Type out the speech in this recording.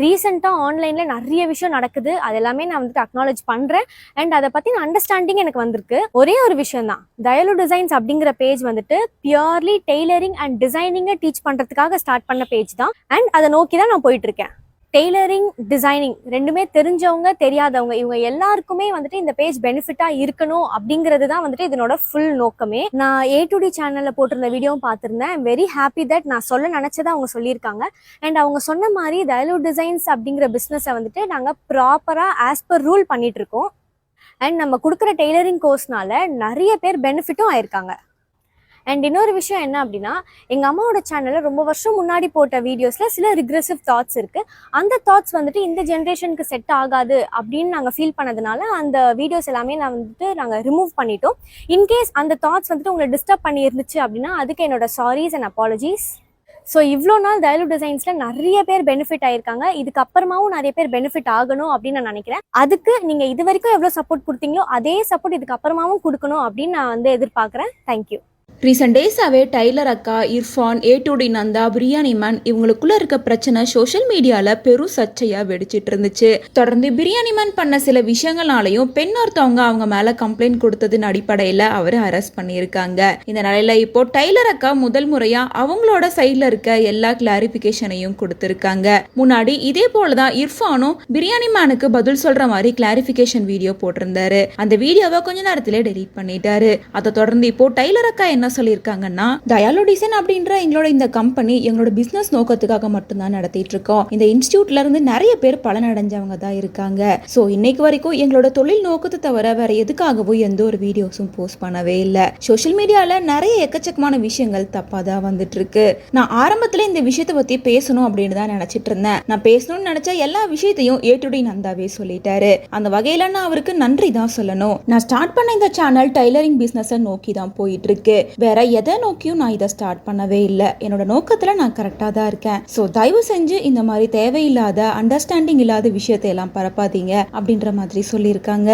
ரீசெண்டாக ஆன்லைனில் நிறைய விஷயம் நடக்குது. அது எல்லாமே நான் வந்துட்டு அக்னாலேஜ் பண்ணுறேன். அண்ட் அதை பற்றின அண்டர்ஸ்டாண்டிங் எனக்கு வந்திருக்கு. ஒரே ஒரு விஷயம் தான், தயலு டிசைன்ஸ் அப்படிங்கிற பேஜ் வந்துட்டு பியூர்லி டெய்லரிங் அண்ட் டிசைனிங்கை டீச் பண்ணுறதுக்காக ஸ்டார்ட் பண்ண பேஜ் தான். அண்ட் அதை நோக்கி தான் நான் போயிட்டு இருக்கேன். டெய்லரிங், டிசைனிங் ரெண்டுமே தெரிஞ்சவங்க தெரியாதவங்க இவங்க எல்லாருக்குமே வந்துட்டு இந்த பேஜ் பெனிஃபிட்டா இருக்கணும் அப்படிங்கிறது தான் வந்துட்டு இதனோட ஃபுல் நோக்கமே. நான் A2D சேனல்ல போட்டிருந்த வீடியோவும் பார்த்துருந்தேன். ஐம் வெரி ஹாப்பி தட் நான் சொல்ல நினைச்சதை அவங்க சொல்லியிருக்காங்க. அண்ட் அவங்க சொன்ன மாதிரி தயலு டிசைன்ஸ் அப்படிங்கிற பிஸ்னஸை வந்துட்டு நாங்கள் ப்ராப்பராக ஆஸ் பர் ரூல் பண்ணிட்டு இருக்கோம். அண்ட் நம்ம கொடுக்குற டெய்லரிங் கோர்ஸ்னால நிறைய பேர் பெனிஃபிட்டும் ஆயிருக்காங்க. அண்ட் இன்னொரு விஷயம் என்ன அப்படின்னா, எங்கள் அம்மாவோட சேனலில் ரொம்ப வருஷம் முன்னாடி போட்ட வீடியோஸில் சில ரிக்ரெசிவ் தாட்ஸ் இருக்குது. அந்த தாட்ஸ் வந்துட்டு இந்த ஜென்ரேஷனுக்கு செட் ஆகாது அப்படின்னு நாங்கள் ஃபீல் பண்ணதுனால அந்த வீடியோஸ் எல்லாமே நாங்கள் ரிமூவ் பண்ணிட்டோம். இன்கேஸ் அந்த தாட்ஸ் வந்துட்டு உங்களை டிஸ்டர்ப் பண்ணி இருந்துச்சு அப்படின்னா அதுக்கு என்னோட சாரிஸ் அண்ட் அப்பாலஜிஸ். ஸோ இவ்வளோ நாள் தயலு டிசைன்ஸில் நிறைய பேர் பெனிஃபிட் ஆயிருக்காங்க. இதுக்கப்புறமாவும் நிறைய பேர் பெனிஃபிட் ஆகணும் அப்படின்னு நான் நினைக்கிறேன். அதுக்கு நீங்கள் இது வரைக்கும் எவ்வளோ சப்போர்ட் கொடுத்தீங்களோ அதே சப்போர்ட் இதுக்கப்புறமாவும் கொடுக்கணும் அப்படின்னு நான் எதிர்பார்க்குறேன். தேங்க்யூ. ரீசெண்ட் டேஸாகவே டைலர் அக்கா, இர்ஃபான், A2D நந்தா, பிரியாணி மேன் இவங்களுக்குள்ள இருக்க பிரச்சனை சோஷியல் மீடியாவில் பெரும் சர்ச்சையாக வெடிச்சிட்டு இருந்துச்சு. தொடர்ந்து பிரியாணி மேன் பண்ண சில விஷயங்களாலையும் பெண்ணொருத்தவங்க அவங்க மேலே கம்ப்ளைண்ட் கொடுத்ததின் அடிப்படையில் அவரை அரெஸ்ட் பண்ணியிருக்காங்க. இந்த நிலையில இப்போ டைலர் அக்கா முதல் முறையாக அவங்களோட சைடில் இருக்க எல்லா கிளாரிஃபிகேஷனையும் கொடுத்துருக்காங்க. முன்னாடி இதே போலதான் இர்ஃபானும் பிரியாணி மேனுக்கு பதில் சொல்ற மாதிரி கிளாரிஃபிகேஷன் வீடியோ போட்டிருந்தாரு. அந்த வீடியோவை கொஞ்ச நேரத்திலே டெலீட் பண்ணிட்டாரு. அதை தொடர்ந்து இப்போ டைலர் அக்கா என்ன சொல்லியிருக்காங்கன்னா, தயாலு டிசைன் அப்படின்ற எங்களோட இந்த கம்பெனி எங்களோட பிசினஸ் நோக்கத்துக்காக மட்டும்தான் நடத்திட்டு இருக்கோம். இந்த இன்ஸ்டியூட்ல இருந்து நிறைய பேர் பலனடைஞ்சவங்க தான் இருக்காங்க. ஸோ இன்னைக்கு வரைக்கும் எங்களோட தொழில் நோக்கத்தை தவிர வேற எதுக்காகவும் எந்த ஒரு வீடியோஸும் போஸ்ட் பண்ணவே இல்லை. சோஷியல் மீடியால நிறைய எக்கச்சக்கமான விஷயங்கள் தப்பா தான் வந்துட்டு இருக்கு. நான் ஆரம்பத்துல இந்த விஷயத்தை பத்தி பேசணும் அப்படின்னு தான் நினைச்சிட்டு இருந்தேன். நான் பேசணும்னு நினைச்ச எல்லா விஷயத்தையும் A2D நந்தாவே சொல்லிட்டாரு. அந்த வகையில நான் அவருக்கு நன்றி தான் சொல்லணும். நான் ஸ்டார்ட் பண்ண இந்த சேனல் டைலரிங் பிசினஸ் நோக்கி தான் போயிட்டு இருக்கு. வேற எதை நோக்கியும் நான் இதை ஸ்டார்ட் பண்ணவே இல்லை. என்னோட நோக்கத்துல நான் கரெக்டா தான் இருக்கேன். ஸோ தயவு செஞ்சு இந்த மாதிரி தேவையில்லாத அண்டர்ஸ்டாண்டிங் இல்லாத விஷயத்தை எல்லாம் பரப்பாதீங்க அப்படின்ற மாதிரி சொல்லியிருக்காங்க.